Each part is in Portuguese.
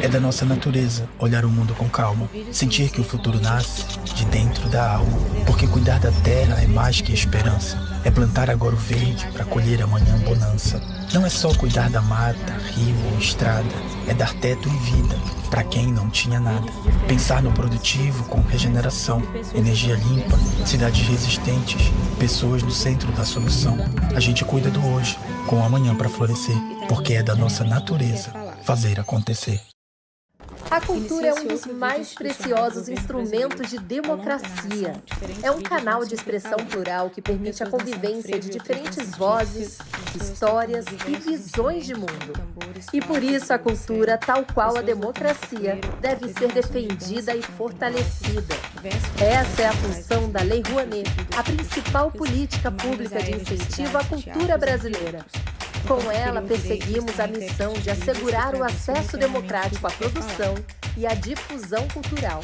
É da nossa natureza olhar o mundo com calma, sentir que o futuro nasce de dentro da alma. Porque cuidar da terra é mais que esperança, é plantar agora o verde para colher amanhã bonança. Não é só cuidar da mata, rio ou estrada, é dar teto e vida para quem não tinha nada. Pensar no produtivo com regeneração, energia limpa, cidades resistentes, pessoas no centro da solução. A gente cuida do hoje, com o amanhã para florescer, porque é da nossa natureza fazer acontecer. A cultura é um dos mais preciosos instrumentos de democracia. É um canal de expressão plural que permite a convivência de diferentes vozes, histórias e visões de mundo. E por isso a cultura, tal qual a democracia, deve ser defendida e fortalecida. Essa é a função da Lei Rouanet, a principal política pública de incentivo à cultura brasileira. Com ela, perseguimos a missão de assegurar o acesso democrático à produção e à difusão cultural.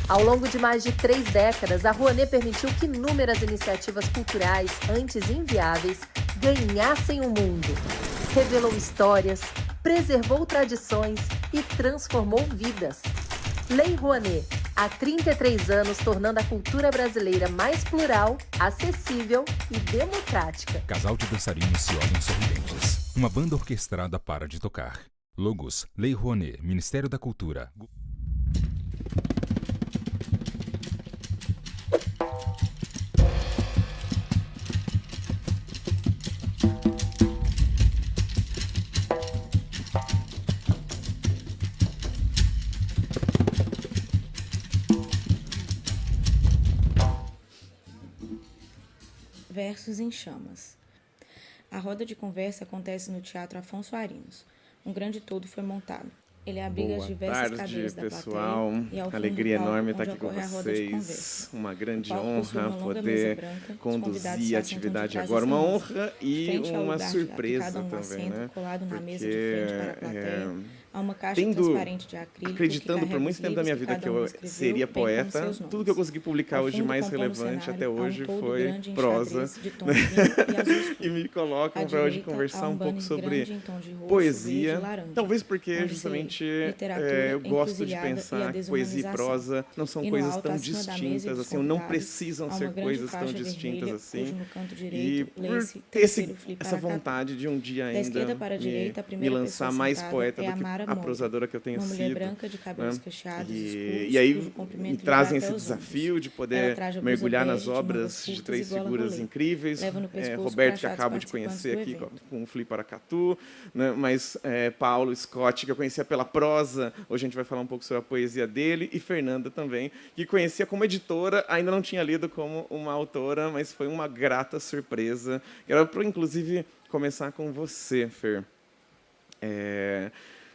Ao longo de mais de 3 décadas, a Rouanet permitiu que inúmeras iniciativas culturais, antes inviáveis, ganhassem o mundo. Revelou histórias, preservou tradições e transformou vidas. Lei Rouanet, há 33 anos, tornando a cultura brasileira mais plural, acessível e democrática. Casal de dançarinos se olham sorridentes. Uma banda orquestrada para de tocar. Logos: Lei Rouanet, Ministério da Cultura. Versos em Chamas. A roda de conversa acontece no Teatro Afonso Arinos. Um grande todo foi montado. Ele abriga as diversas cadeiras da pessoal. plateia e ao fundo Alegria do palco, enorme estar onde aqui com ocorre a roda de vocês. conversa. Uma grande O palco possui honra uma longa mesa poder branca, os convidados conduzir se a assentam de atividade trás agora. dessa Uma mesa. honra e Frente ao uma lugar, a surpresa cada um também, assento né? colado na mesa de Porque, frente para a plateia. Há uma caixa tendo- transparente de acrílico acreditando que por carrega muito os tempo da minha livros vida que cada um eu escreveu, seria bem como poeta, seus tudo que eu nomes. consegui publicar Ao hoje fundo, mais compondo o relevante cenário, até há um hoje toldo foi grande em prosa. xadrez de tom vinho e azul escuro. E me colocam À para hoje direita, há conversar um pouco banner sobre grande em tom de roxo, poesia. verde e laranja, Talvez porque onde se lê justamente literatura, eu gosto de encruzilhada e a pensar que poesia e desumanização. prosa não são E no coisas alto, tão acima da mesa e distintas dos assim, ou não convidados, precisam há uma ser grande coisas tão faixa distintas vermelha, assim. cujo no canto E direito por lê-se ter terceiro flip essa paracatu. vontade de um dia Da ainda esquerda para a direita, a me primeira lançar pessoa mais sentada poeta é do a que Mara a Moura, prosadora que eu tenho uma mulher sido. branca de cabelos Né? cacheados, E escuros, aí cujo comprimento me lhe trazem vai esse até os desafio ombros. de Ela poder traja blusa mergulhar bege nas de mangas obras de curtas 3 e gola figuras rolê. incríveis. Leva no pescoço Roberto, que crachados acabo de participantes conhecer do aqui evento. com o Flip Paracatu, né? Mas Paulo Scott, que eu conhecia pela prosa, hoje a gente vai falar um pouco sobre a poesia dele, e Fernanda também, que conhecia como editora, ainda não tinha lido como uma autora, mas foi uma grata surpresa. Quero, inclusive, começar com você, Fer.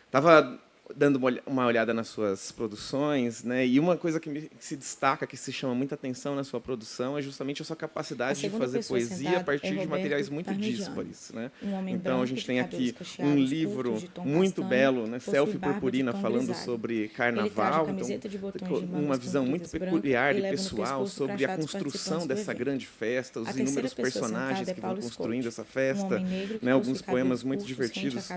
Estava dando uma olhada nas suas produções, né? E uma coisa que se destaca, que se chama muita atenção na sua produção, é justamente a sua capacidade de fazer poesia a partir de materiais muito díspares, né? Então a gente tem aqui um livro muito belo, né? Selfie Purpurina, falando sobre carnaval, então, uma visão muito peculiar e pessoal sobre a construção dessa grande festa, os inúmeros personagens que vão construindo essa festa, né? Alguns poemas muito divertidos.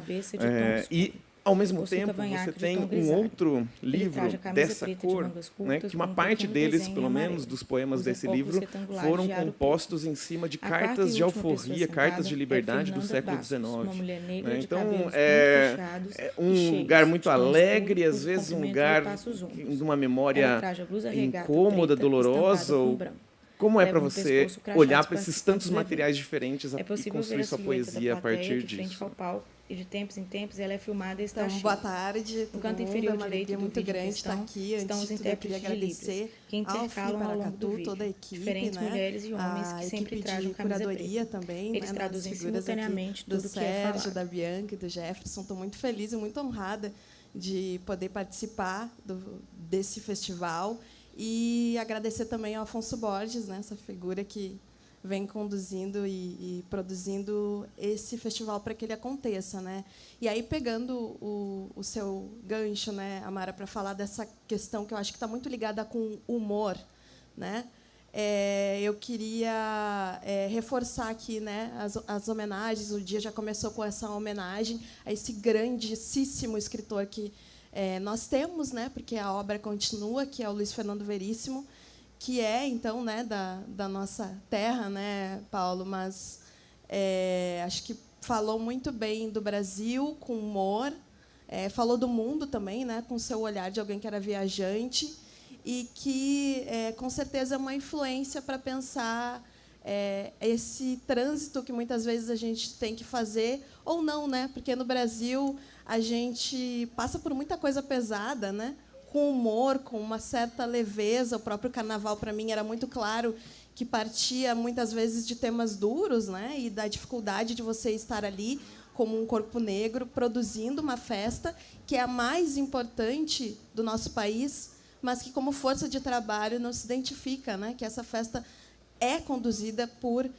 E ao mesmo tempo, você tem um outro livro dessa cor, né, que uma parte deles, pelo menos, dos poemas desse livro, foram compostos em cima de cartas de alforria, cartas de liberdade do século XIX. Né? Então, é um lugar muito alegre, às vezes um lugar de uma memória incômoda, dolorosa, ou como é para você olhar para esses tantos materiais diferentes e construir sua poesia a partir disso? E de tempos em tempos ela é filmada e está então, cheia. boa tarde. No canto inferior direito do muito vídeo grande estar aqui. estão os intérpretes de Libras, que intercalam ao longo do vídeo. Toda a equipe, diferentes né? mulheres e homens que sempre trazem camisa preta. Também, eles traduzem simultaneamente tudo do que é Sérgio, falado. da Bianca e do Jefferson. Estou muito feliz e muito honrada de poder participar desse festival e agradecer também ao Afonso Borges, né? Essa figura que vem conduzindo e produzindo esse festival para que ele aconteça, né? E aí, pegando o seu gancho, né, Amara, para falar dessa questão que eu acho que está muito ligada com humor, né? Eu queria reforçar aqui, né, as homenagens. O dia já começou com essa homenagem a esse grandíssimo escritor que nós temos, né, porque a obra continua, que é o Luiz Fernando Veríssimo, que é, então, né, da nossa terra, né, Paulo, mas acho que falou muito bem do Brasil, com humor, falou do mundo também, né, com o seu olhar de alguém que era viajante, e que, com certeza, é uma influência para pensar esse trânsito que muitas vezes a gente tem que fazer, ou não, né? Porque no Brasil a gente passa por muita coisa pesada, né? Com humor, com uma certa leveza. O próprio carnaval, para mim, era muito claro que partia muitas vezes de temas duros, né? E da dificuldade de você estar ali como um corpo negro produzindo uma festa que é a mais importante do nosso país, mas que, como força de trabalho, não se identifica, né? Que essa festa é conduzida por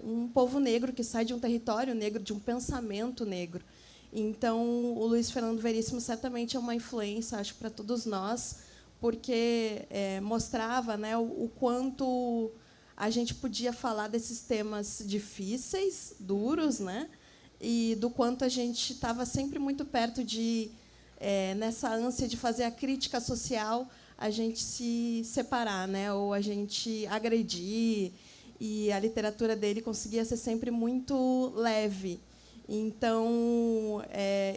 um povo negro que sai de um território negro, de um pensamento negro. Então, o Luiz Fernando Veríssimo certamente é uma influência, acho, para todos nós, porque mostrava, né, o quanto a gente podia falar desses temas difíceis, duros, né, e do quanto a gente estava sempre muito perto de, nessa ânsia de fazer a crítica social, a gente se separar, né, ou a gente agredir, e a literatura dele conseguia ser sempre muito leve. Então,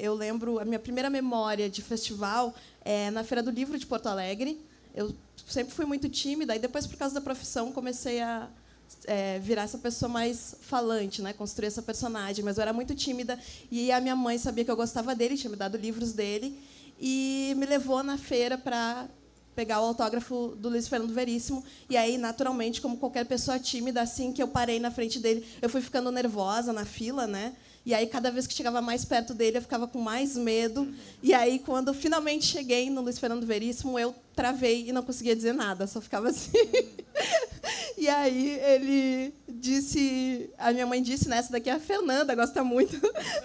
eu lembro, a minha primeira memória de festival é na Feira do Livro de Porto Alegre. Eu sempre fui muito tímida, e depois, por causa da profissão, comecei a virar essa pessoa mais falante, né, construir essa personagem. Mas eu era muito tímida, e a minha mãe sabia que eu gostava dele, tinha me dado livros dele, e me levou na feira para pegar o autógrafo do Luiz Fernando Veríssimo. E aí, naturalmente, como qualquer pessoa tímida, assim que eu parei na frente dele, eu fui ficando nervosa na fila, né? E aí, cada vez que chegava mais perto dele, eu ficava com mais medo. E aí, quando finalmente cheguei no Luiz Fernando Veríssimo, eu travei e não conseguia dizer nada, só ficava assim. E aí ele disse, a minha mãe disse, né, essa daqui é a Fernanda, gosta muito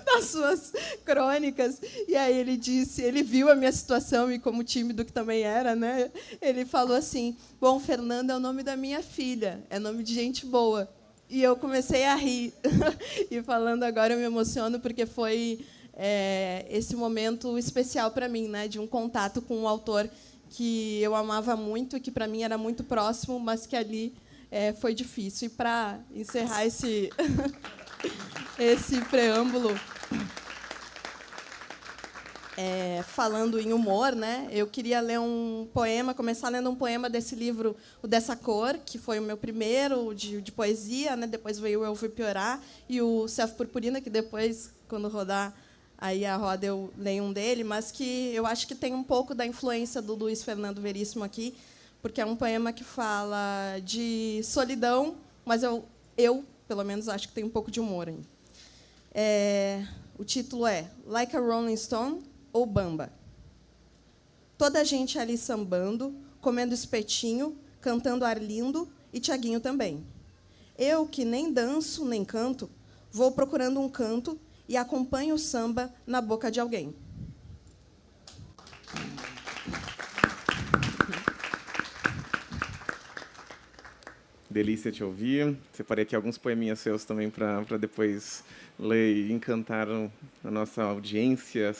das suas crônicas. E aí ele disse, ele viu a minha situação, e como tímido que também era, né, ele falou assim: bom, Fernanda é o nome da minha filha, é nome de gente boa. E eu comecei a rir. E falando agora eu me emociono, porque foi esse momento especial para mim, né, de um contato com um autor que eu amava muito, que para mim era muito próximo, mas que ali foi difícil. E para encerrar esse preâmbulo, falando em humor, né, eu queria ler um poema, começar lendo um poema desse livro, o Dessa Cor, que foi o meu primeiro de poesia, né, depois veio o Eu Fui Piorar, e o Self Purpurina, que depois, quando rodar aí a roda, eu leio um dele, mas que eu acho que tem um pouco da influência do Luiz Fernando Veríssimo aqui, porque é um poema que fala de solidão, mas eu pelo menos, acho que tem um pouco de humor aí. O título é Like a Rolling Stone ou Bamba. Toda a gente ali sambando, comendo espetinho, cantando Arlindo e Tiaguinho também. Eu, que nem danço nem canto, vou procurando um canto e acompanho o samba na boca de alguém. Delícia te ouvir. Separei aqui alguns poeminhas seus também para depois ler e encantar a nossa audiência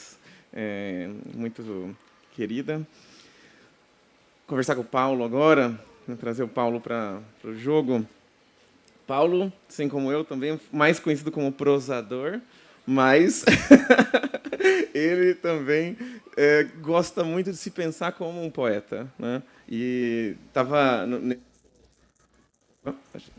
muito querida. Conversar com o Paulo agora, trazer o Paulo para o jogo. Paulo, assim como eu, também mais conhecido como prosador, mas ele também gosta muito de se pensar como um poeta, né? E estava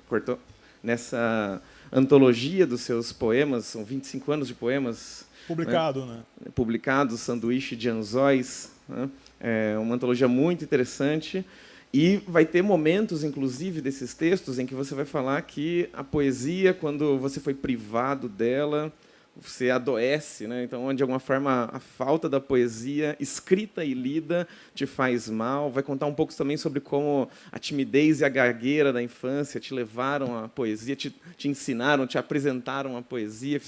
cortou nessa antologia dos seus poemas, são 25 anos de poemas publicado, né? Publicados, Sanduíche de Anzóis, né? É uma antologia muito interessante. E vai ter momentos, inclusive, desses textos em que você vai falar que a poesia, quando você foi privado dela, você adoece, né? Então, de alguma forma, a falta da poesia escrita e lida te faz mal. Vai contar um pouco também sobre como a timidez e a gagueira da infância te levaram à poesia, te ensinaram, te apresentaram a poesia,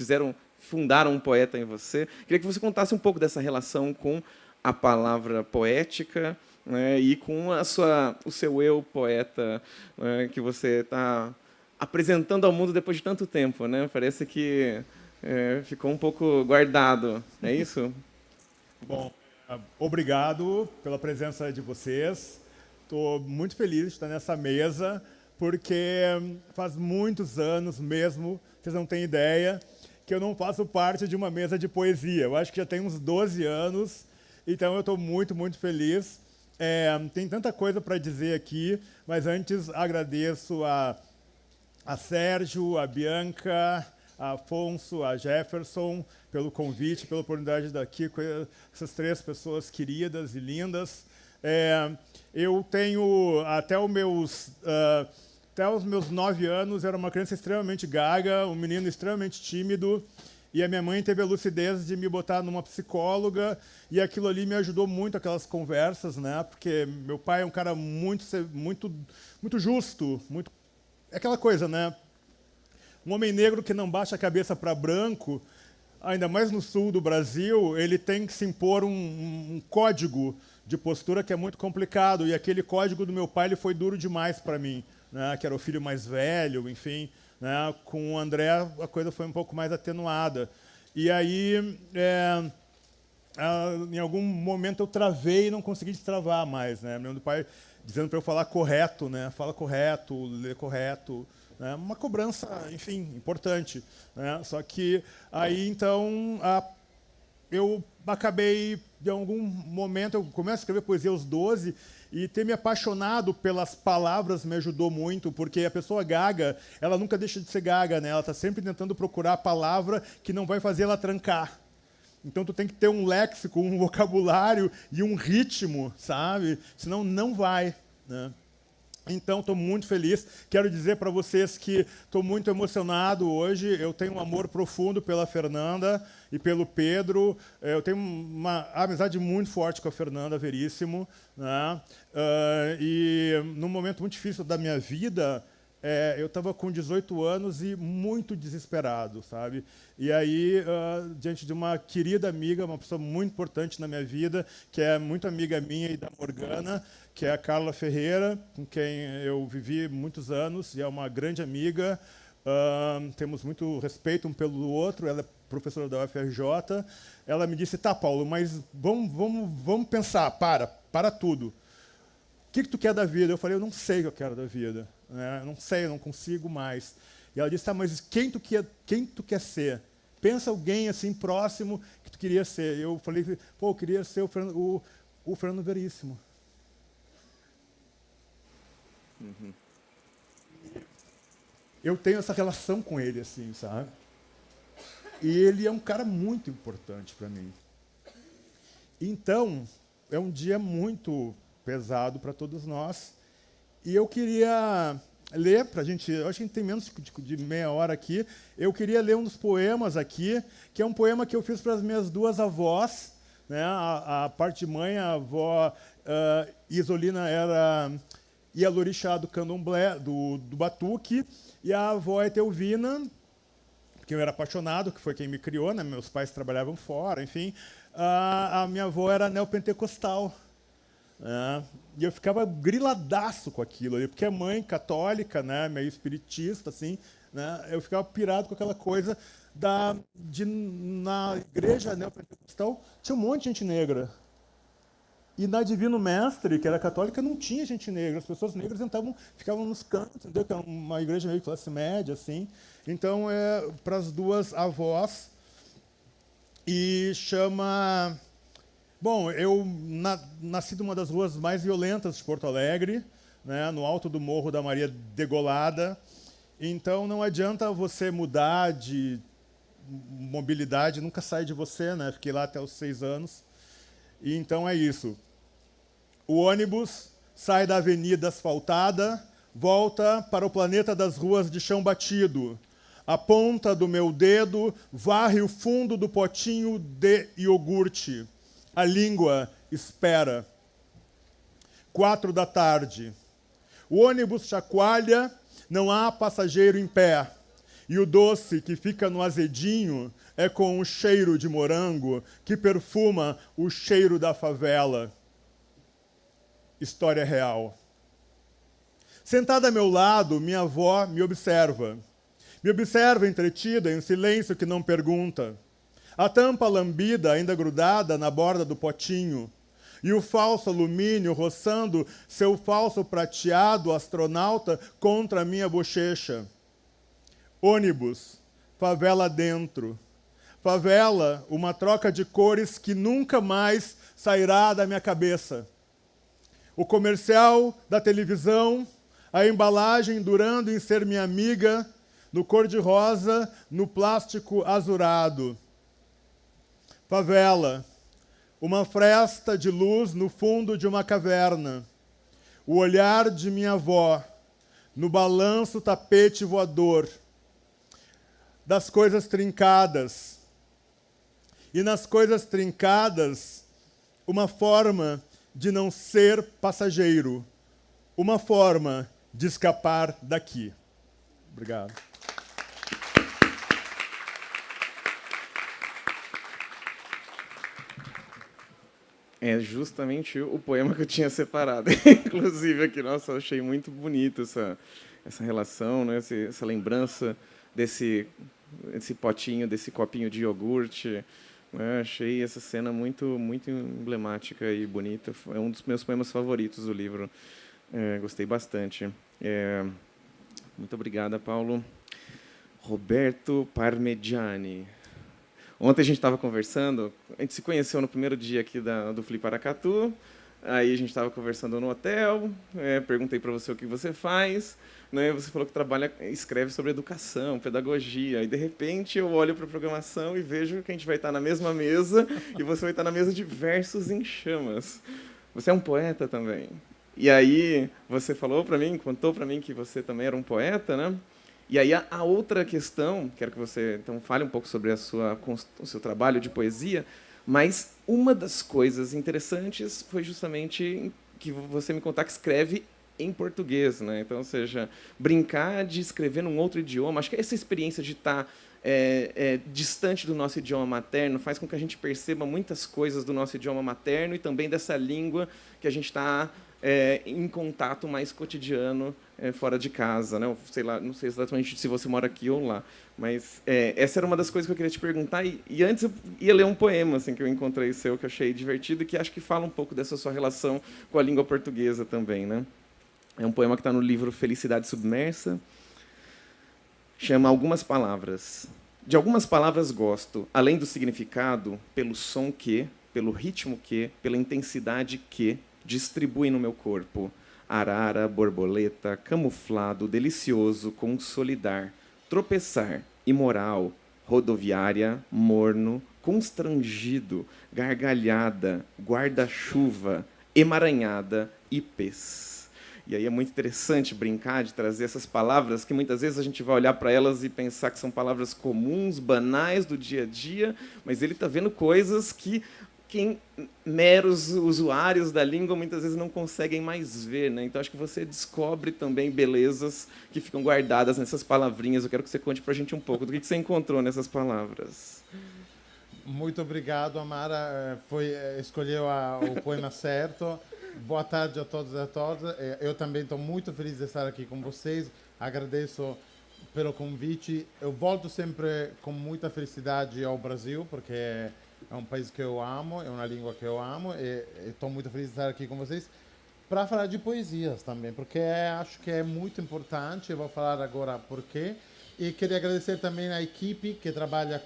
fundaram um poeta em você. Queria que você contasse um pouco dessa relação com a palavra poética, né, e com o seu eu poeta, né, que você está apresentando ao mundo depois de tanto tempo, né? Parece que ficou um pouco guardado, é isso? Bom, Obrigado pela presença de vocês. Estou muito feliz de estar nessa mesa, porque faz muitos anos mesmo, vocês não têm ideia, que eu não faço parte de uma mesa de poesia. Eu acho que já tem uns 12 anos, então eu estou muito, muito feliz. Tem tanta coisa para dizer aqui, mas antes agradeço a Sérgio, a Bianca, a Afonso, a Jefferson, pelo convite, pela oportunidade de estar aqui com essas 3 pessoas queridas e lindas. Eu tenho, até os meus 9 anos, era uma criança extremamente gaga, um menino extremamente tímido, e a minha mãe teve a lucidez de me botar numa psicóloga, e aquilo ali me ajudou muito, aquelas conversas, né? Porque meu pai é um cara muito justo, aquela coisa, né? Um homem negro que não baixa a cabeça para branco, ainda mais no sul do Brasil, ele tem que se impor um código de postura que é muito complicado. E aquele código do meu pai ele foi duro demais para mim, né? Que era o filho mais velho, enfim. Né? Com o André, a coisa foi um pouco mais atenuada. E aí, em algum momento, eu travei e não consegui destravar mais. Né? Meu pai dizendo para eu falar correto, né? Fala correto, lê correto. Uma cobrança, enfim, importante. Né? Só que aí, então, eu acabei, de algum momento, eu começo a escrever poesia aos 12, e ter me apaixonado pelas palavras me ajudou muito, porque a pessoa gaga, ela nunca deixa de ser gaga, né? Ela está sempre tentando procurar a palavra que não vai fazer ela trancar. Então, tu tem que ter um léxico, um vocabulário e um ritmo, sabe? Senão, não vai, né? Então, estou muito feliz. Quero dizer para vocês que estou muito emocionado hoje. Eu tenho um amor profundo pela Fernanda e pelo Pedro. Eu tenho uma amizade muito forte com a Fernanda Veríssimo. Né? E num momento muito difícil da minha vida, eu estava com 18 anos e muito desesperado, sabe? E aí, diante de uma querida amiga, uma pessoa muito importante na minha vida, que é muito amiga minha e da Morgana, que é a Carla Ferreira, com quem eu vivi muitos anos, e é uma grande amiga. Temos muito respeito um pelo outro. Ela é professora da UFRJ. Ela me disse, tá, Paulo, mas vamos pensar, para tudo. O que tu quer da vida? Eu falei, eu não sei o que eu quero da vida. Né? Não sei, eu não consigo mais. E ela disse, tá, mas quem tu quer ser? Pensa alguém assim próximo que tu queria ser. Eu falei, pô, eu queria ser o Fernando Veríssimo. Uhum. Eu tenho essa relação com ele, assim, sabe? E ele é um cara muito importante para mim. Então, é um dia muito pesado para todos nós. E eu queria ler para a gente, eu acho que a gente tem menos de meia hora aqui, eu queria ler um dos poemas aqui, que é um poema que eu fiz para as minhas 2 avós. Né? A parte de mãe, a avó Isolina era Ialorixá do candomblé, do batuque, e a avó Etelvina, que eu era apaixonado, que foi quem me criou, né? Meus pais trabalhavam fora, enfim. A minha avó era neopentecostal. E eu ficava griladaço com aquilo ali, porque a mãe católica, né, meio espiritista, assim, né, eu ficava pirado com aquela coisa na igreja neopentecostal tinha um monte de gente negra. E na Divino Mestre, que era católica, não tinha gente negra. As pessoas negras ficavam nos cantos, entendeu? Que é uma igreja meio classe média, assim. Então, para as 2 avós. E chama... Bom, eu nasci numa das ruas mais violentas de Porto Alegre, né, no alto do Morro da Maria Degolada. Então, não adianta você mudar de mobilidade, nunca sai de você, né? Fiquei lá até os 6 anos. E então é isso. O ônibus sai da avenida asfaltada, volta para o planeta das ruas de chão batido. A ponta do meu dedo varre o fundo do potinho de iogurte. A língua espera. 4 da tarde. O ônibus chacoalha, não há passageiro em pé. E o doce que fica no azedinho é com um cheiro de morango que perfuma o cheiro da favela. História real. Sentada a meu lado, minha avó me observa. Me observa entretida em silêncio que não pergunta. a tampa lambida ainda grudada na borda do potinho, e o falso alumínio roçando seu falso prateado astronauta contra a minha bochecha. Ônibus, favela dentro. Favela, uma troca de cores que nunca mais sairá da minha cabeça. O comercial da televisão, a embalagem durando em ser minha amiga, no cor-de-rosa, no plástico azurado. Favela, uma fresta de luz no fundo de uma caverna. O olhar de minha avó, no balanço tapete voador. Das coisas trincadas. E nas coisas trincadas, uma forma de não ser passageiro. Uma forma de escapar daqui. Obrigado. É justamente o poema que eu tinha separado. Inclusive aqui, nossa, eu achei muito bonito essa relação, né? Essa lembrança desse potinho, desse copinho de iogurte. Achei essa cena muito, muito emblemática e bonita. É um dos meus poemas favoritos do livro. Gostei bastante. Muito obrigada, Paulo. Roberto Parmegiani. Ontem a gente estava conversando, a gente se conheceu no primeiro dia aqui do Flip Aracatu, aí a gente estava conversando no hotel, perguntei para você o que você faz, né? Você falou que escreve sobre educação, pedagogia, e de repente eu olho para a programação e vejo que a gente vai estar na mesma mesa e você vai estar na mesa de Versos em Chamas. Você é um poeta também. E aí você falou para mim, contou para mim que você também era um poeta, né? E aí a outra questão, quero que você então fale um pouco sobre o seu trabalho de poesia, mas uma das coisas interessantes foi justamente que você me contar que escreve em português, né? Então, ou seja, brincar de escrever num outro idioma. Acho que essa experiência de estar distante do nosso idioma materno faz com que a gente perceba muitas coisas do nosso idioma materno e também dessa língua que a gente está em contato mais cotidiano fora de casa, né? Sei lá, não sei exatamente se você mora aqui ou lá, mas essa era uma das coisas que eu queria te perguntar. E antes eu ia ler um poema assim, que eu encontrei seu, que eu achei divertido e que acho que fala um pouco dessa sua relação com a língua portuguesa também, né? É um poema que está no livro Felicidade Submersa. Chama Algumas Palavras. De algumas palavras gosto, além do significado, pelo som que, pelo ritmo que, pela intensidade que distribuem no meu corpo. Arara, borboleta, camuflado, delicioso, consolidar, tropeçar, imoral, rodoviária, morno, constrangido, gargalhada, guarda-chuva, emaranhada e pez. E aí é muito interessante brincar de trazer essas palavras que muitas vezes a gente vai olhar para elas e pensar que são palavras comuns, banais do dia a dia, mas ele está vendo coisas que meros usuários da língua muitas vezes não conseguem mais ver, né? Então acho que você descobre também belezas que ficam guardadas nessas palavrinhas. Eu quero que você conte para a gente um pouco do que você encontrou nessas palavras. Muito obrigado, Amara. Escolheu o poema certo. Boa tarde a todos e a todas. Eu também estou muito feliz de estar aqui com vocês. Agradeço pelo convite. Eu volto sempre com muita felicidade ao Brasil, porque é um país que eu amo, é uma língua que eu amo, e estou muito feliz de estar aqui com vocês para falar de poesias também, porque acho que é muito importante. Eu vou falar agora por quê. E queria agradecer também à equipe que trabalha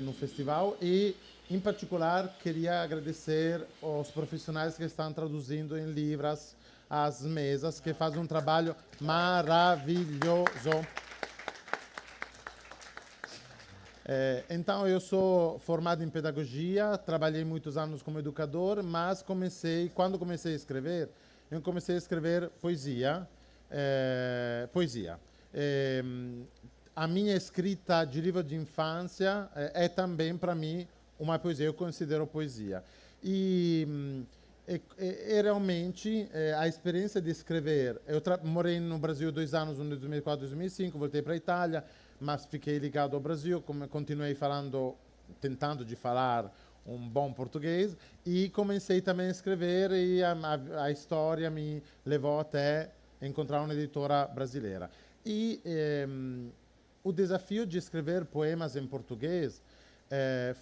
no festival e, em particular, queria agradecer aos profissionais que estão traduzindo em Libras as mesas, que fazem um trabalho maravilhoso. Então, eu sou formado em pedagogia, trabalhei muitos anos como educador, mas quando comecei a escrever, eu comecei a escrever poesia. A minha escrita de livro de infância é também, para mim, uma poesia. Eu considero poesia. E realmente, a experiência de escrever... Eu morei no Brasil 2 anos, em 2004 e 2005, voltei para a Itália, mas fiquei ligado ao Brasil, continuei tentando de falar um bom português, e comecei também a escrever, e a história me levou até encontrar uma editora brasileira. E o desafio de escrever poemas em português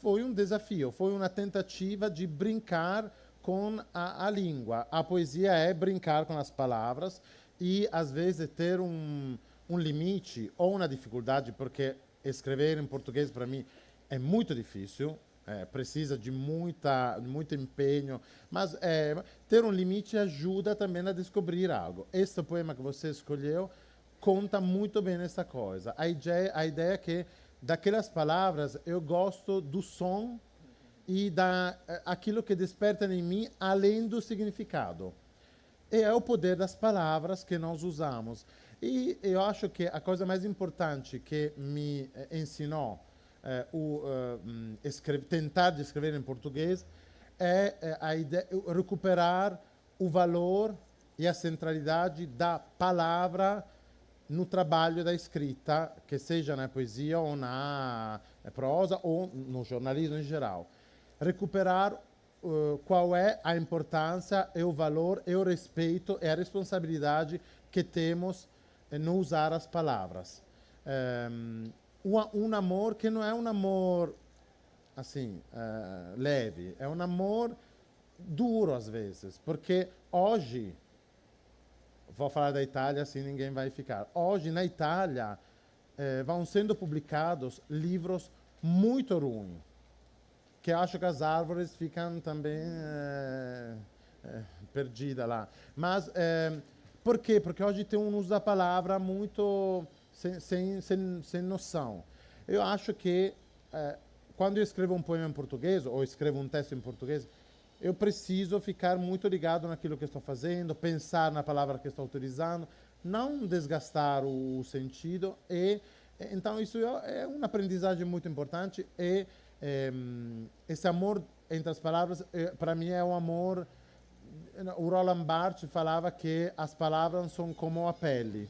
foi um desafio, foi uma tentativa de brincar com a língua. A poesia é brincar com as palavras e, às vezes, ter um limite ou uma dificuldade, porque escrever em português, para mim, é muito difícil, precisa de muito empenho, mas ter um limite ajuda também a descobrir algo. Este poema que você escolheu conta muito bem essa coisa. A ideia é que, daquelas palavras, eu gosto do som e aquilo que desperta em mim além do significado. E é o poder das palavras que nós usamos. E eu acho que a coisa mais importante que me ensinou tentar de escrever em português é a ideia, recuperar o valor e a centralidade da palavra no trabalho da escrita, que seja na poesia ou na prosa ou no jornalismo em geral. Recuperar qual é a importância e o valor e o respeito e a responsabilidade que temos no usar as palavras. Um amor que não é um amor assim leve, é um amor duro às vezes, porque hoje, vou falar da Itália, assim ninguém vai ficar. Hoje na Itália vão sendo publicados livros muito ruins, que acho que as árvores ficam também perdidas lá. Mas por quê? Porque hoje tem um uso da palavra muito sem noção. Eu acho que quando eu escrevo um poema em português, ou escrevo um texto em português, eu preciso ficar muito ligado naquilo que estou fazendo, pensar na palavra que estou utilizando, não desgastar o sentido. Então, isso é uma aprendizagem muito importante. E esse amor entre as palavras, para mim, é um amor... O Roland Barthes falava que as palavras são como a pele.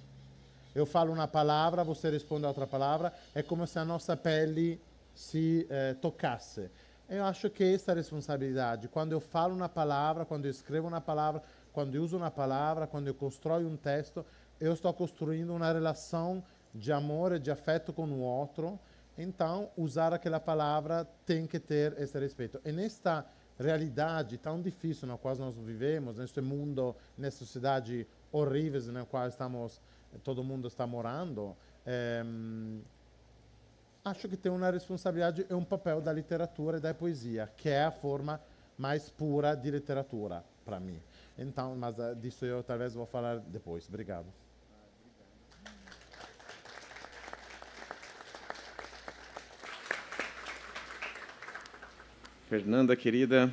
Eu falo uma palavra, você responde a outra palavra, é como se a nossa pele se tocasse. Eu acho que essa responsabilidade, quando eu falo uma palavra, quando eu escrevo uma palavra, quando eu uso uma palavra, quando eu construo um texto, eu estou construindo uma relação de amor e de afeto com o outro. Então, usar aquela palavra tem que ter esse respeito. E nesta realidade tão difícil na qual nós vivemos, neste mundo, nessa sociedade horrível na qual todo mundo está morando, acho que tem uma responsabilidade e um papel da literatura e da poesia, que é a forma mais pura de literatura, para mim. Então, mas disso eu talvez vou falar depois. Obrigado. Fernanda, querida,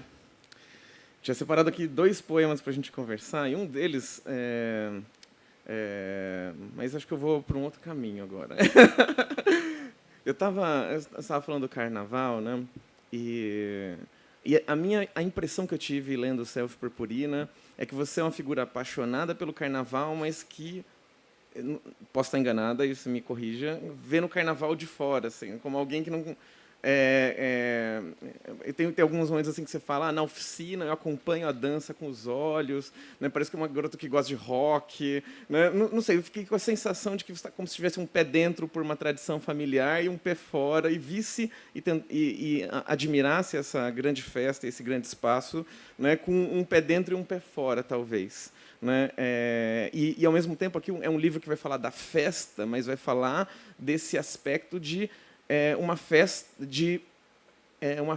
tinha separado aqui 2 poemas para a gente conversar, e um deles mas acho que eu vou para um outro caminho agora. Eu estava falando do carnaval, né? E a impressão que eu tive lendo Selfie Purpurina é que você é uma figura apaixonada pelo carnaval, mas que, posso estar enganada, isso me corrija, vê no carnaval de fora, assim, como alguém que não... Tem alguns momentos assim que você fala, na oficina eu acompanho a dança com os olhos, né? Parece que é uma garota que gosta de rock, né? Não sei, eu fiquei com a sensação de que você está como se tivesse um pé dentro por uma tradição familiar e um pé fora, e visse e admirasse essa grande festa, esse grande espaço, né? Com um pé dentro e um pé fora, talvez. Né? E, ao mesmo tempo, aqui é um livro que vai falar da festa, mas vai falar desse aspecto de uma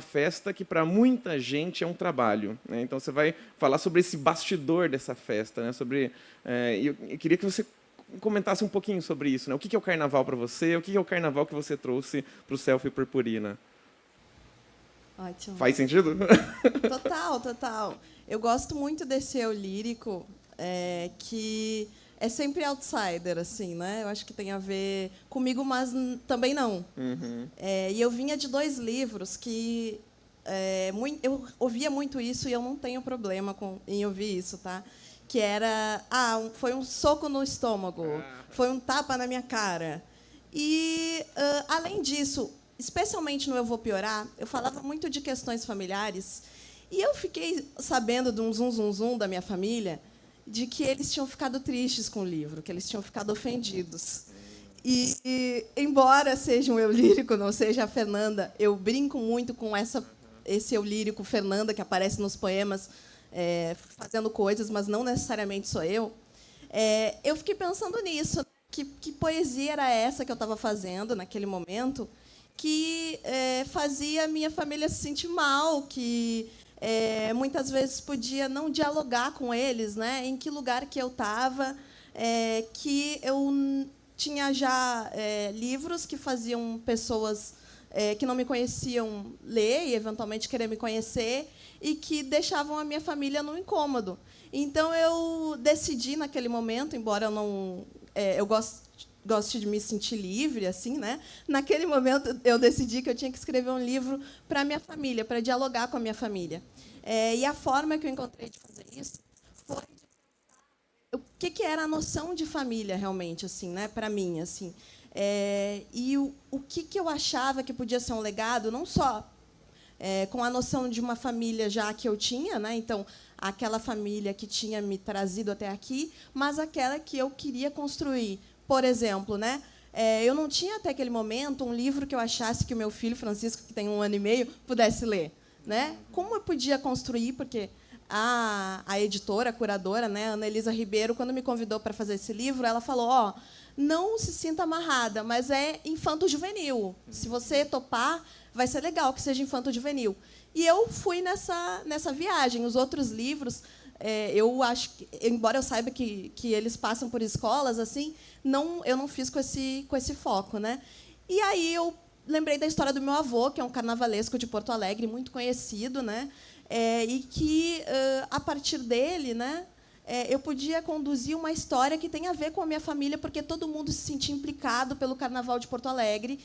festa que para muita gente é um trabalho, né? Então você vai falar sobre esse bastidor dessa festa, né? Eu queria que você comentasse um pouquinho sobre isso, né? O que é o carnaval para você? O que é o carnaval que você trouxe para o Selfie Purpurina? Ótimo. Faz sentido? Total. Eu gosto muito desse eu lírico, que é sempre outsider, assim, né? Eu acho que tem a ver comigo, mas também não. Uhum. E eu vinha de 2 livros que eu ouvia muito isso e eu não tenho problema em ouvir isso, tá? Que era, foi um soco no estômago, foi um tapa na minha cara. E, além disso, especialmente no Eu Vou Piorar, eu falava muito de questões familiares e eu fiquei sabendo de um zum da minha família, de que eles tinham ficado tristes com o livro, que eles tinham ficado ofendidos. E embora seja um eu lírico, não seja a Fernanda, eu brinco muito com esse eu lírico Fernanda que aparece nos poemas, fazendo coisas, mas não necessariamente sou eu. Eu fiquei pensando nisso, que poesia era essa que eu estava fazendo naquele momento, que fazia a minha família se sentir mal, que muitas vezes podia não dialogar com eles, né? Em que lugar que eu estava, que eu tinha já livros que faziam pessoas que não me conheciam ler e, eventualmente, querer me conhecer, e que deixavam a minha família no incômodo. Então, eu decidi, naquele momento, embora eu goste de me sentir livre, assim, né? Naquele momento, eu decidi que eu tinha que escrever um livro para a minha família, para dialogar com a minha família. E a forma que eu encontrei de fazer isso foi o que era a noção de família, realmente, assim, né? Para mim, assim. E o que eu achava que podia ser um legado, não só com a noção de uma família já que eu tinha, né? Então, aquela família que tinha me trazido até aqui, mas aquela que eu queria construir. Por exemplo, né? Eu não tinha, até aquele momento, um livro que eu achasse que o meu filho, Francisco, que tem 1 ano e meio, pudesse ler. Né? Como eu podia construir, porque a editora, a curadora, né, Ana Elisa Ribeiro, quando me convidou para fazer esse livro, ela falou, não se sinta amarrada, mas é infanto-juvenil. Se você topar, vai ser legal que seja infanto-juvenil. E eu fui nessa viagem. Os outros livros, eu acho que, embora eu saiba que eles passam por escolas, assim, eu não fiz com esse foco. Né? E aí eu lembrei da história do meu avô, que é um carnavalesco de Porto Alegre, muito conhecido, né? E que, a partir dele, né, eu podia conduzir uma história que tem a ver com a minha família, porque todo mundo se sentia implicado pelo Carnaval de Porto Alegre,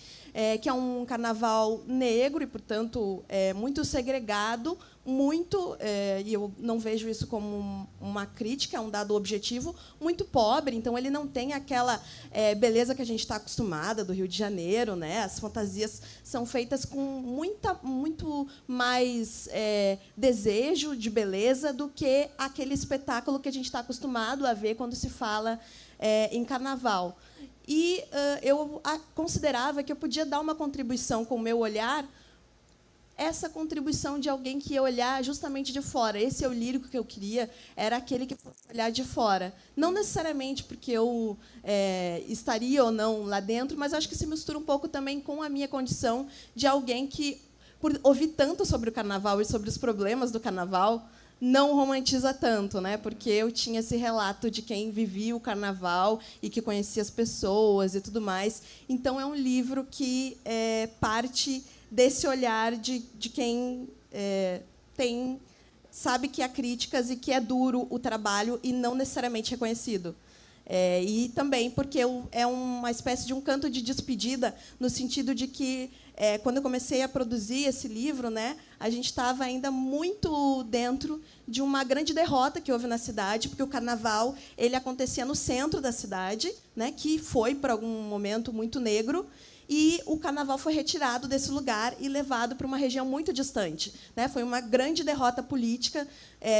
que é um carnaval negro e, portanto, muito segregado, e eu não vejo isso como uma crítica, é um dado objetivo, muito pobre. Então, ele não tem aquela beleza que a gente está acostumada do Rio de Janeiro, né? As fantasias são feitas com muito mais desejo de beleza do que aquele espetáculo que a gente está acostumado a ver quando se fala em carnaval. E eu considerava que eu podia dar uma contribuição com o meu olhar, essa contribuição de alguém que ia olhar justamente de fora. Esse é o lírico que eu queria, era aquele que fosse olhar de fora. Não necessariamente porque eu estaria ou não lá dentro, mas acho que se mistura um pouco também com a minha condição de alguém que, por ouvir tanto sobre o carnaval e sobre os problemas do carnaval, não romantiza tanto, né? Porque eu tinha esse relato de quem vivia o carnaval e que conhecia as pessoas e tudo mais. Então, é um livro que parte desse olhar de quem sabe que há críticas e que é duro o trabalho e não necessariamente reconhecido. E também porque é uma espécie de um canto de despedida, no sentido de que, quando eu comecei a produzir esse livro, né, a gente estava ainda muito dentro de uma grande derrota que houve na cidade, porque o carnaval ele acontecia no centro da cidade, né, que foi, por algum momento, muito negro, e o carnaval foi retirado desse lugar e levado para uma região muito distante. Né? Foi uma grande derrota política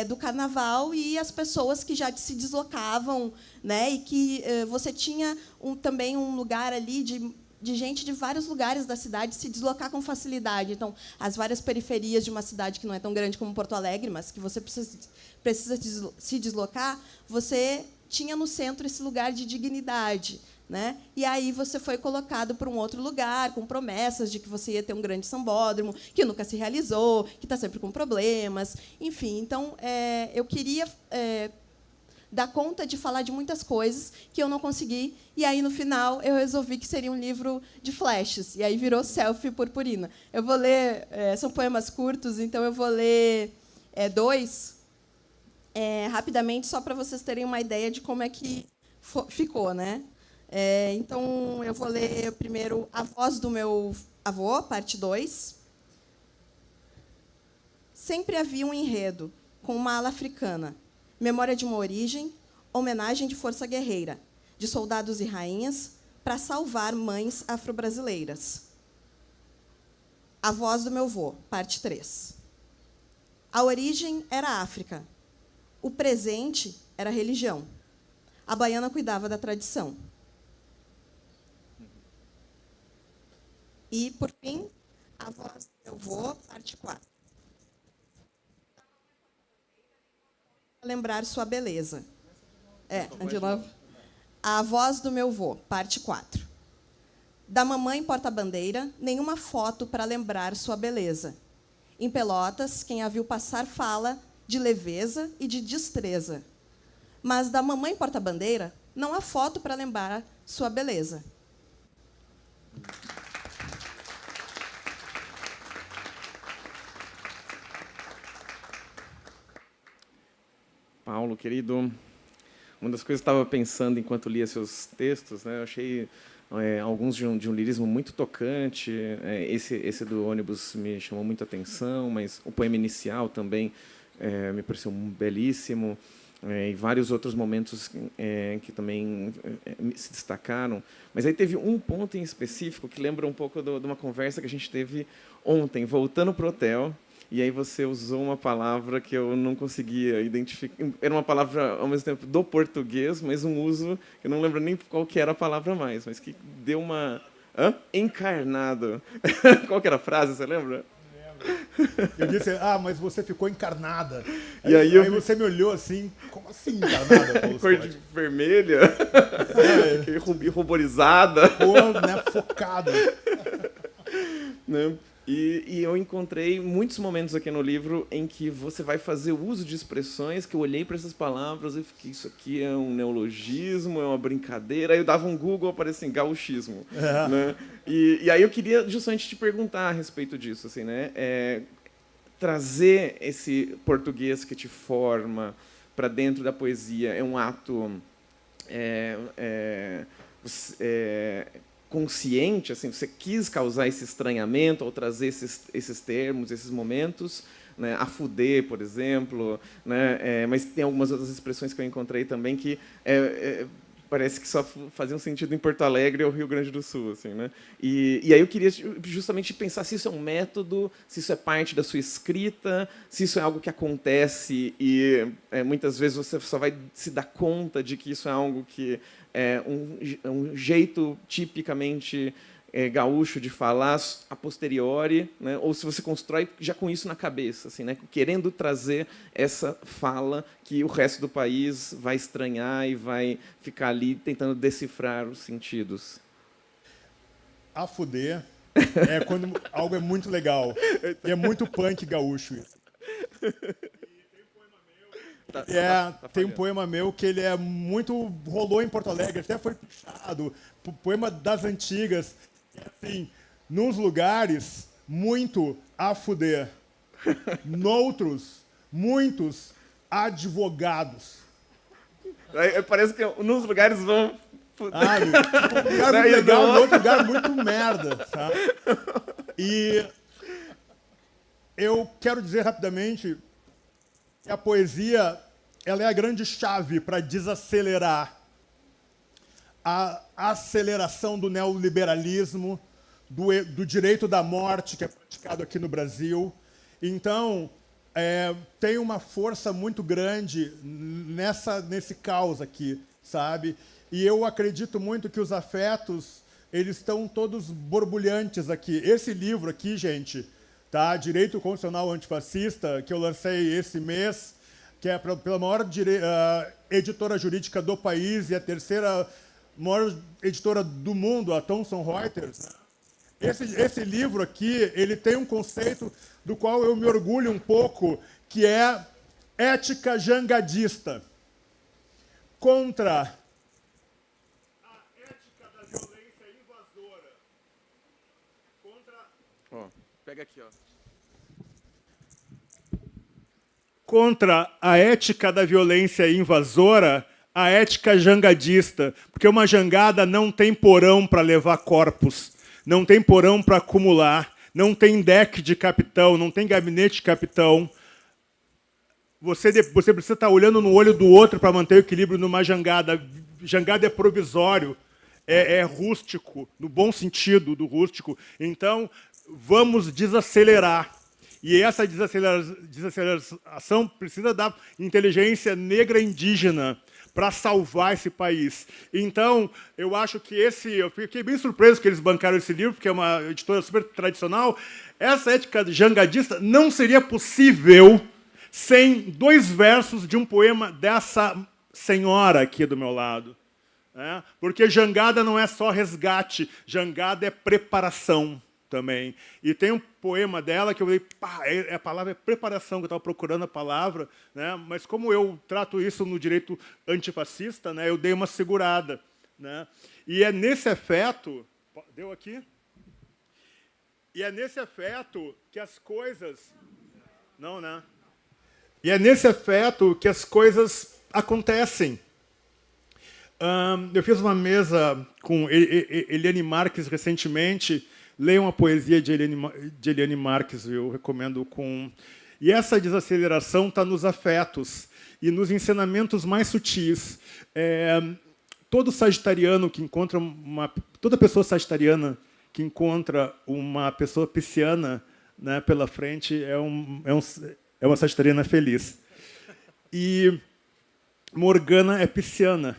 do carnaval, e as pessoas que já se deslocavam, né? E que você tinha também um lugar ali de gente de vários lugares da cidade se deslocar com facilidade. Então, as várias periferias de uma cidade que não é tão grande como Porto Alegre, mas que você precisa se deslocar, você tinha no centro esse lugar de dignidade. Né? E aí você foi colocado para um outro lugar, com promessas de que você ia ter um grande sambódromo, que nunca se realizou, que está sempre com problemas. Enfim, então, eu queria dar conta de falar de muitas coisas que eu não consegui, e aí, no final, eu resolvi que seria um livro de flashes, e aí virou Selfie Purpurina. Eu vou ler, são poemas curtos, então eu vou ler 2, rapidamente, só para vocês terem uma ideia de como é que ficou. Né? Então, eu vou ler primeiro A Voz do Meu Avô, parte 2. Sempre havia um enredo, com uma ala africana, memória de uma origem, homenagem de força guerreira, de soldados e rainhas, para salvar mães afro-brasileiras. A Voz do Meu Avô, parte 3. A origem era a África. O presente era a religião. A baiana cuidava da tradição. E, por fim, A Voz do Meu Vô, parte 4. Lembrar sua beleza. De novo. A Voz do Meu Vô, parte 4. Da mamãe porta-bandeira, nenhuma foto para lembrar sua beleza. Em Pelotas, quem a viu passar fala de leveza e de destreza. Mas da mamãe porta-bandeira, não há foto para lembrar sua beleza. Paulo, querido, uma das coisas que eu estava pensando enquanto lia seus textos, né, eu achei alguns de um lirismo muito tocante. Esse do ônibus me chamou muita atenção, mas o poema inicial também me pareceu belíssimo, e vários outros momentos que também se destacaram. Mas aí teve um ponto em específico que lembra um pouco de uma conversa que a gente teve ontem, voltando para o hotel. E aí você usou uma palavra que eu não conseguia identificar. Era uma palavra, ao mesmo tempo, do português, mas um uso que eu não lembro nem qual que era a palavra mais, mas que deu uma... Encarnado. Qual que era a frase, você lembra? Eu disse, mas você ficou encarnada. E aí você me olhou assim, como assim encarnada, Paulo Cor de vermelha. Fiquei ruborizada. Focada. Né? E eu encontrei muitos momentos aqui no livro em que você vai fazer uso de expressões que eu olhei para essas palavras e fiquei, isso aqui é um neologismo, é uma brincadeira. Aí eu dava um Google, aparecia em gauchismo. Né? E aí eu queria justamente te perguntar a respeito disso, assim, né? Trazer esse português que te forma para dentro da poesia é um ato consciente, assim, você quis causar esse estranhamento ao trazer esses termos, esses momentos, né? A fuder, por exemplo, né? Mas tem algumas outras expressões que eu encontrei também que parece que só faziam sentido em Porto Alegre ou Rio Grande do Sul, assim, né? E aí eu queria justamente pensar se isso é um método, se isso é parte da sua escrita, se isso é algo que acontece e muitas vezes você só vai se dar conta de que isso é algo que é um jeito tipicamente gaúcho de falar a posteriori, né? Ou se você constrói já com isso na cabeça, assim, né? Querendo trazer essa fala que o resto do país vai estranhar e vai ficar ali tentando decifrar os sentidos. A fuder é quando algo é muito legal. E é muito punk gaúcho isso. Tem um poema meu que ele é muito... rolou em Porto Alegre, até foi puxado. Poema das antigas. Assim, nos lugares, muito a fuder. Noutros, muitos advogados. Parece que nos lugares vão... Um lugar muito legal, no outro lugar muito merda, sabe? E eu quero dizer rapidamente que a poesia ela é a grande chave para desacelerar a aceleração do neoliberalismo, do direito da morte que é praticado aqui no Brasil. Então, tem uma força muito grande nesse caos aqui, sabe? E eu acredito muito que os afetos eles estão todos borbulhantes aqui. Esse livro aqui, gente, tá? Direito Constitucional Antifascista, que eu lancei esse mês, que é pela maior editora jurídica do país e a terceira maior editora do mundo, a Thomson Reuters. Esse livro aqui, ele tem um conceito do qual eu me orgulho um pouco, que é ética jangadista. Contra a ética da violência invasora. Pega aqui, ó. Contra a ética da violência invasora, a ética jangadista, porque uma jangada não tem porão para levar corpos, não tem porão para acumular, não tem deck de capitão, não tem gabinete de capitão. Você precisa estar olhando no olho do outro para manter o equilíbrio numa jangada. Jangada é provisório, é rústico, no bom sentido do rústico. Então, vamos desacelerar. E essa desaceleração precisa da inteligência negra indígena para salvar esse país. Então, eu acho que eu fiquei bem surpreso que eles bancaram esse livro, porque é uma editora super tradicional. Essa ética jangadista não seria possível sem 2 versos de um poema dessa senhora aqui do meu lado. Porque jangada não é só resgate, jangada é preparação também. E tem um poema dela que eu falei, a palavra é preparação, que eu estava procurando a palavra, né? Mas como eu trato isso no direito antifascista, né, eu dei uma segurada. Né? E é nesse afeto... Deu aqui? E é nesse afeto que as coisas... Não, né? E é nesse afeto que as coisas acontecem. Eu fiz uma mesa com Eliane Marques recentemente. Leiam uma poesia de Eliane Marques, eu recomendo. E essa desaceleração está nos afetos e nos ensinamentos mais sutis. Todo sagitariano que encontra toda pessoa sagitariana que encontra uma pessoa pisciana, né, pela frente é uma sagitariana feliz. E Morgana é pisciana.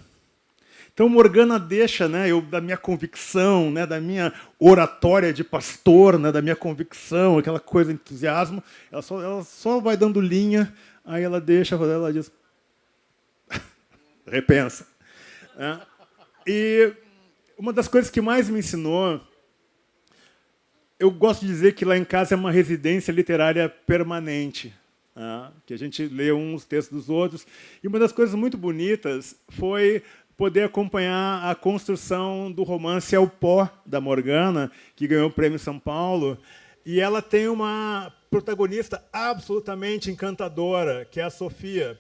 Então, Morgana deixa, né, da minha convicção, né, da minha oratória de pastor, né, da minha convicção, aquela coisa, entusiasmo, ela só vai dando linha, aí ela deixa, ela diz, repensa. E uma das coisas que mais me ensinou, eu gosto de dizer que lá em casa é uma residência literária permanente, que a gente lê uns textos dos outros, e uma das coisas muito bonitas foi poder acompanhar a construção do romance Ao Pó, da Morgana, que ganhou o Prêmio São Paulo. E ela tem uma protagonista absolutamente encantadora, que é a Sofia,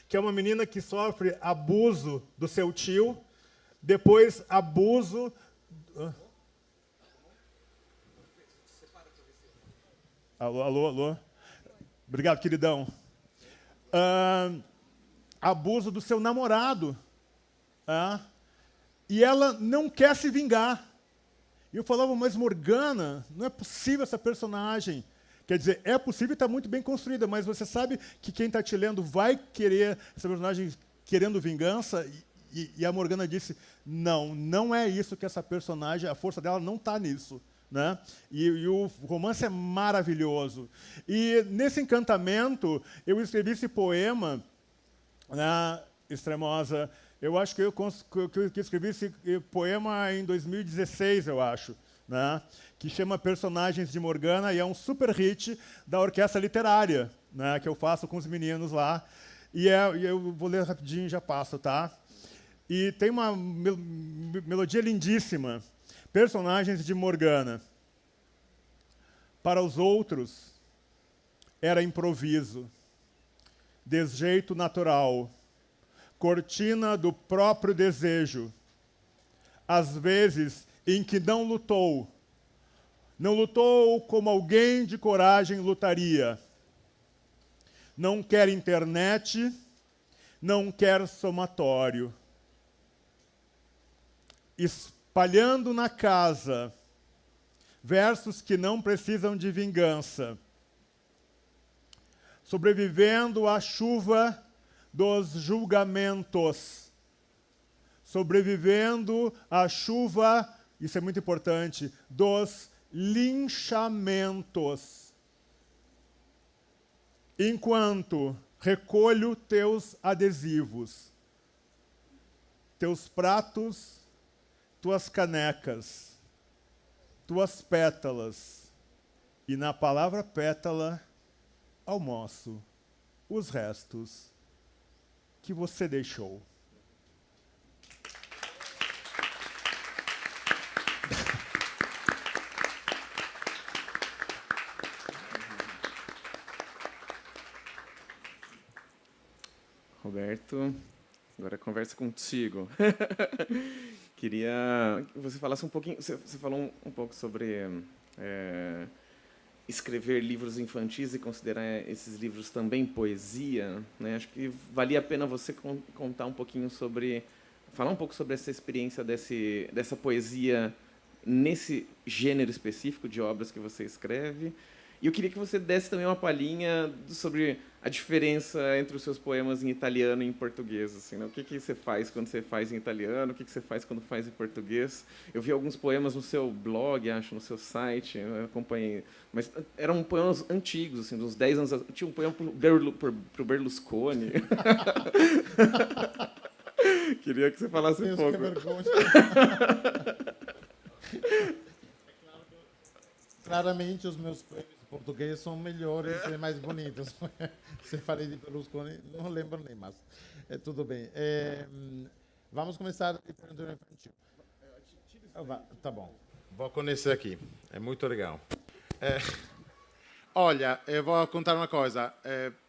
que é uma menina que sofre abuso do seu tio, depois abuso... Alô? Obrigado, queridão. Abuso do seu namorado. E ela não quer se vingar. E eu falava, mas Morgana, não é possível essa personagem. Quer dizer, é possível e está muito bem construída, mas você sabe que quem está te lendo vai querer essa personagem querendo vingança? E a Morgana disse, não é isso que essa personagem, a força dela não está nisso. Né? E o romance é maravilhoso. E nesse encantamento, eu escrevi esse poema, né, Extremosa. Eu acho que eu escrevi esse poema em 2016, eu acho, né? Que chama Personagens de Morgana, e é um super hit da orquestra literária, né? Que eu faço com os meninos lá. E eu vou ler rapidinho e já passo, tá? E tem uma melodia lindíssima. Personagens de Morgana. Para os outros, era improviso, desjeito natural, cortina do próprio desejo. Às vezes em que não lutou como alguém de coragem lutaria. Não quer internet, não quer somatório. Espalhando na casa versos que não precisam de vingança. Sobrevivendo à chuva dos julgamentos, sobrevivendo à chuva, isso é muito importante, dos linchamentos. Enquanto recolho teus adesivos, teus pratos, tuas canecas, tuas pétalas, e na palavra pétala, almoço os restos que você deixou. Roberto, agora conversa contigo. Queria que você falasse um pouquinho... Você falou um pouco sobre escrever livros infantis e considerar esses livros também poesia, né? Acho que valia a pena você contar um pouquinho sobre... Falar um pouco sobre essa experiência dessa poesia nesse gênero específico de obras que você escreve E eu queria que você desse também uma palhinha sobre a diferença entre os seus poemas em italiano e em português. Assim, né? O que você faz quando você faz em italiano? O que você faz quando faz em português? Eu vi alguns poemas no seu blog, acho, no seu site, eu acompanhei. Mas eram poemas antigos, assim, dos 10 anos. Tinha um poema para o Berlusconi. Queria que você falasse um pouco. Claramente os meus poemas portugueses são melhores e mais bonitos. Se falei de Berlusconi, não lembro nem mais. Tudo bem. Vamos começar a literatura infantil. Tá bom. Vou com esse aqui. É muito legal. Olha, eu vou contar uma coisa.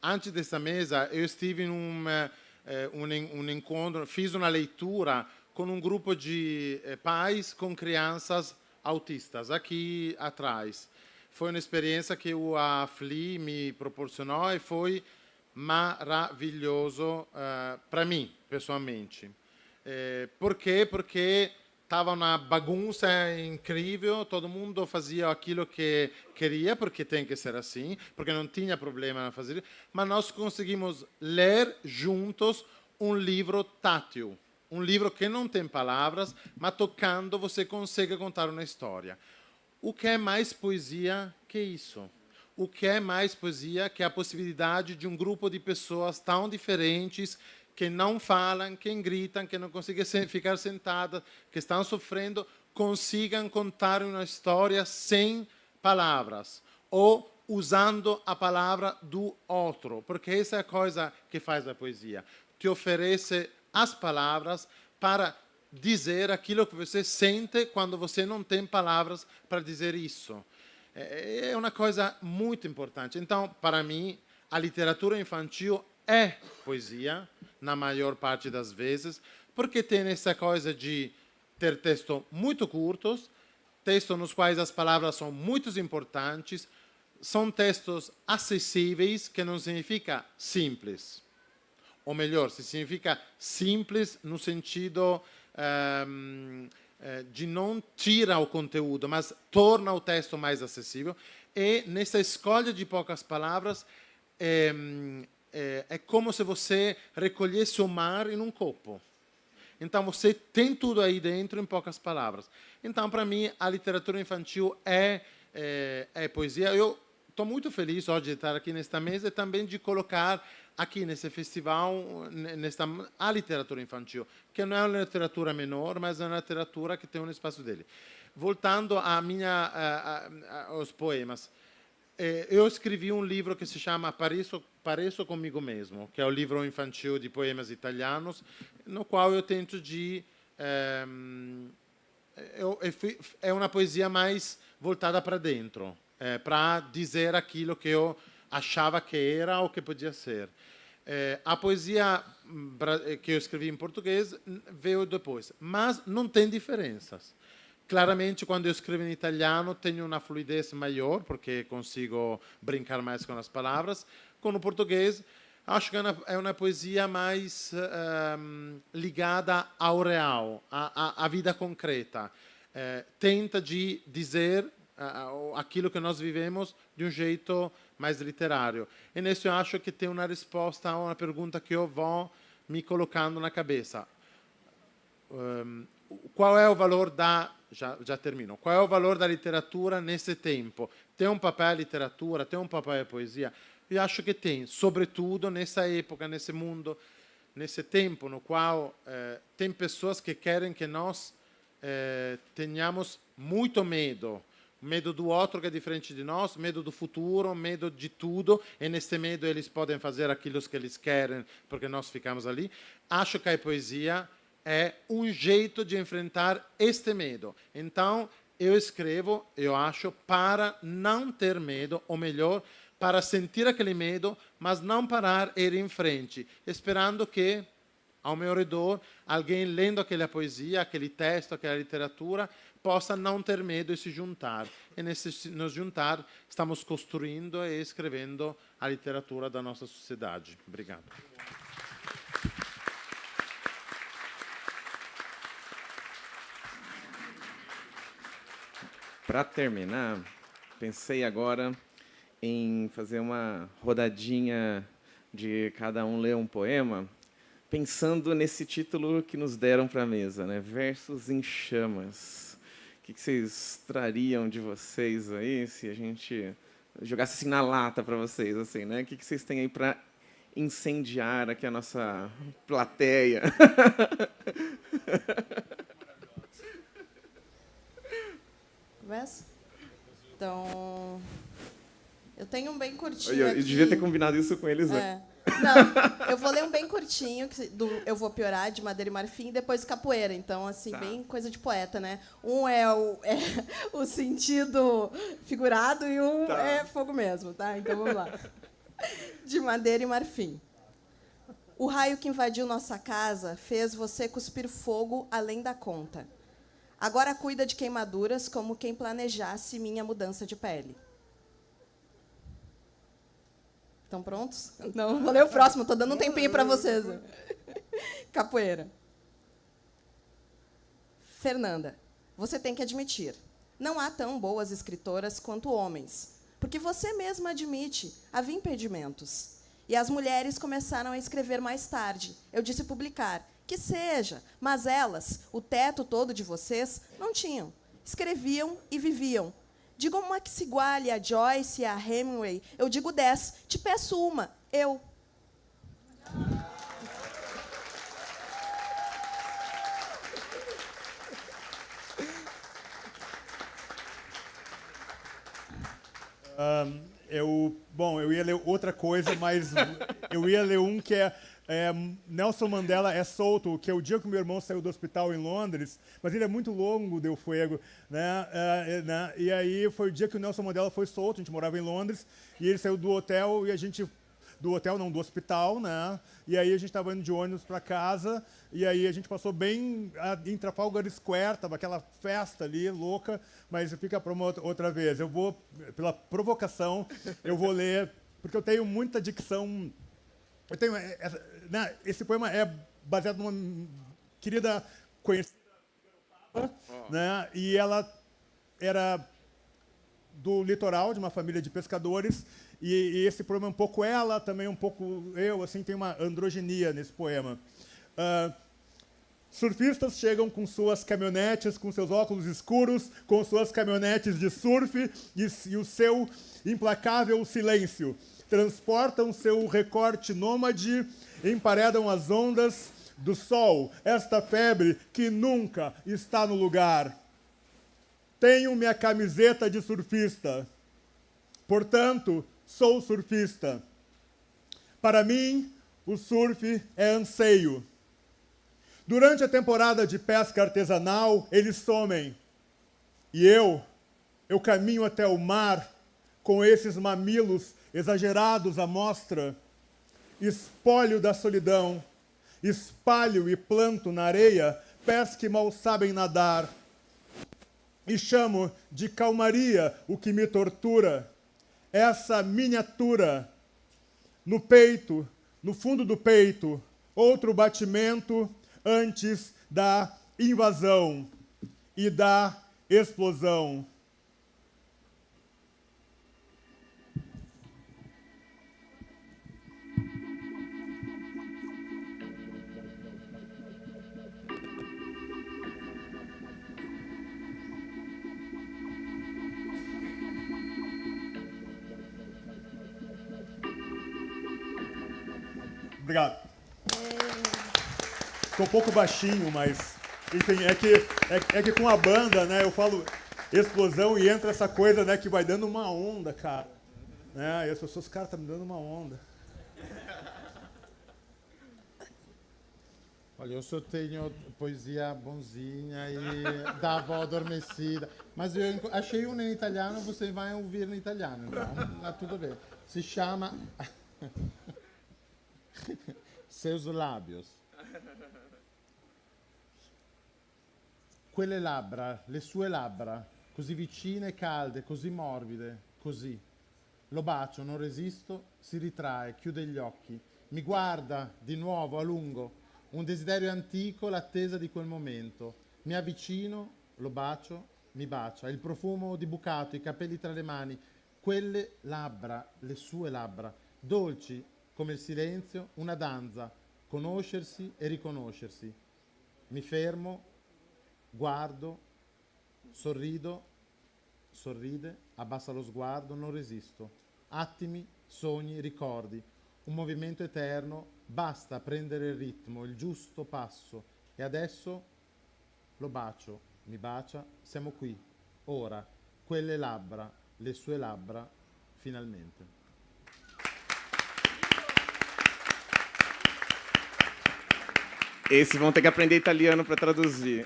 Antes dessa mesa, eu estive em um encontro, fiz uma leitura com um grupo de pais com crianças autistas, aqui atrás. Foi uma experiência que a FLI me proporcionou e foi maravilhoso para mim, pessoalmente. Por quê? Porque estava uma bagunça incrível, todo mundo fazia aquilo que queria, porque tem que ser assim, porque não tinha problema em fazer, mas nós conseguimos ler juntos um livro tátil, um livro que não tem palavras, mas tocando você consegue contar uma história. O que é mais poesia que isso? O que é mais poesia que a possibilidade de um grupo de pessoas tão diferentes, que não falam, que gritam, que não conseguem ficar sentadas, que estão sofrendo, consigam contar uma história sem palavras, ou usando a palavra do outro, porque essa é a coisa que faz a poesia. Te oferece as palavras para dizer aquilo que você sente quando você não tem palavras para dizer isso. É uma coisa muito importante. Então, para mim, a literatura infantil é poesia, na maior parte das vezes, porque tem essa coisa de ter textos muito curtos, textos nos quais as palavras são muito importantes, são textos acessíveis, que não significa simples. Ou melhor, se significa simples no sentido de não tirar o conteúdo, mas torna o texto mais acessível. E nessa escolha de poucas palavras, é como se você recolhesse o mar em um copo. Então, você tem tudo aí dentro em poucas palavras. Então, para mim, a literatura infantil é poesia. Eu estou muito feliz hoje de estar aqui nesta mesa e também de colocar aqui nesse festival a literatura infantil, que não é uma literatura menor, mas é uma literatura que tem um espaço dele. Voltando aos poemas, eu escrevi um livro que se chama Pareço Comigo Mesmo, que é o livro infantil de poemas italianos, no qual eu tento de... é uma poesia mais voltada para dentro, para dizer aquilo que eu achava que era ou que podia ser. A poesia que eu escrevi em português veio depois, mas não tem diferenças. Claramente, quando eu escrevo em italiano, tenho uma fluidez maior, porque consigo brincar mais com as palavras. Com o português, acho que é uma poesia mais ligada ao real, à vida concreta. Tenta de dizer aquilo que nós vivemos de um jeito mais literário. E nisso eu acho que tem uma resposta a uma pergunta que eu vou me colocando na cabeça. Qual é o valor da... Já termino. Qual é o valor da literatura nesse tempo? Tem um papel a literatura? Tem um papel a poesia? Eu acho que tem, sobretudo nessa época, nesse mundo, nesse tempo no qual tem pessoas que querem que nós tenhamos muito medo. Medo do outro que é diferente de nós, medo do futuro, medo de tudo, e nesse medo eles podem fazer aquilo que eles querem, porque nós ficamos ali. Acho que a poesia é um jeito de enfrentar este medo. Então, eu escrevo, eu acho, para não ter medo, ou melhor, para sentir aquele medo, mas não parar e ir em frente, esperando que, ao meu redor, alguém lendo aquela poesia, aquele texto, aquela literatura, possa não ter medo e se juntar. E nesse nos juntar, estamos construindo e escrevendo a literatura da nossa sociedade. Obrigado. Para terminar, pensei agora em fazer uma rodadinha de cada um ler um poema, pensando nesse título que nos deram para a mesa, né? Versos em Chamas. O que vocês trariam de vocês aí, se a gente jogasse assim na lata para vocês, assim, né? O que vocês têm aí para incendiar aqui a nossa plateia? Começa? Então, eu tenho um bem curtinho eu aqui. devia ter combinado isso com eles antes. Não, eu vou ler um bem curtinho, do Eu Vou Piorar, de Madeira e Marfim, e depois Capoeira. Então, assim, bem coisa de poeta, né? Um é o sentido figurado e um é fogo mesmo, tá? Então, vamos lá. De Madeira e Marfim. O raio que invadiu nossa casa fez você cuspir fogo além da conta. Agora cuida de queimaduras como quem planejasse minha mudança de pele. Estão prontos? Não, vou ler o próximo, estou dando um tempinho para vocês. Capoeira. Fernanda, você tem que admitir, não há tão boas escritoras quanto homens, porque você mesma admite, havia impedimentos. E as mulheres começaram a escrever mais tarde. Eu disse publicar, que seja, mas elas, o teto todo de vocês, não tinham. Escreviam e viviam. Diga uma que se iguale a Joyce e a Hemingway. Eu digo 10. Te peço uma. Eu. Eu ia ler outra coisa, mas eu ia ler um que é Nelson Mandela é solto, que é o dia que o meu irmão saiu do hospital em Londres, mas ele é muito longo, Deu Fuego, né? E aí foi o dia que o Nelson Mandela foi solto, a gente morava em Londres, e ele saiu do hotel, e a gente... Do hotel, não, do hospital, né? E aí a gente estava indo de ônibus para casa, e aí a gente passou bem em Trafalgar Square, tava aquela festa ali, louca, mas fica para uma outra vez. Eu vou, pela provocação, eu vou ler, porque eu tenho muita dicção. Eu tenho, esse poema é baseado numa querida conhecida, né? E ela era do litoral, de uma família de pescadores, e esse poema é um pouco ela, também um pouco eu, assim, tem uma androginia nesse poema. Surfistas chegam com suas caminhonetes, com seus óculos escuros, com suas caminhonetes de surf e o seu implacável silêncio. Transportam seu recorte nômade, emparedam as ondas do sol, esta febre que nunca está no lugar. Tenho minha camiseta de surfista, portanto, sou surfista. Para mim, o surf é anseio. Durante a temporada de pesca artesanal, eles somem. E eu caminho até o mar com esses mamilos exagerados à mostra, espólio da solidão, espalho e planto na areia pés que mal sabem nadar, e chamo de calmaria o que me tortura, essa miniatura no peito, no fundo do peito, outro batimento antes da invasão e da explosão. Obrigado. Estou um pouco baixinho, mas... Enfim, é que com a banda, né, eu falo explosão e entra essa coisa, né, que vai dando uma onda, cara. Né, e as pessoas, cara, tá me dando uma onda. Olha, eu só tenho poesia bonzinha e da avó adormecida. Mas eu achei uma em italiano, você vai ouvir em italiano, então tá tudo bem. Se chama... Seus lábios. Quelle labbra, le sue labbra, così vicine e calde, così morbide, così. Lo bacio, non resisto, si ritrae, chiude gli occhi, mi guarda di nuovo a lungo, un desiderio antico, l'attesa di quel momento. Mi avvicino, lo bacio, mi bacia, il profumo di bucato, i capelli tra le mani, quelle labbra, le sue labbra, dolci come il silenzio, una danza, conoscersi e riconoscersi. Mi fermo, guardo, sorrido, sorride, abbassa lo sguardo, non resisto. Attimi, sogni, ricordi, un movimento eterno, basta prendere il ritmo, il giusto passo. E adesso lo bacio, mi bacia, siamo qui, ora, quelle labbra, le sue labbra, finalmente. Esses vão ter que aprender italiano para traduzir.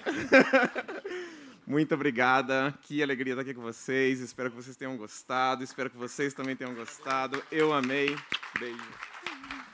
Muito obrigada, que alegria estar aqui com vocês. Espero que vocês tenham gostado, espero que vocês também tenham gostado. Eu amei. Beijo.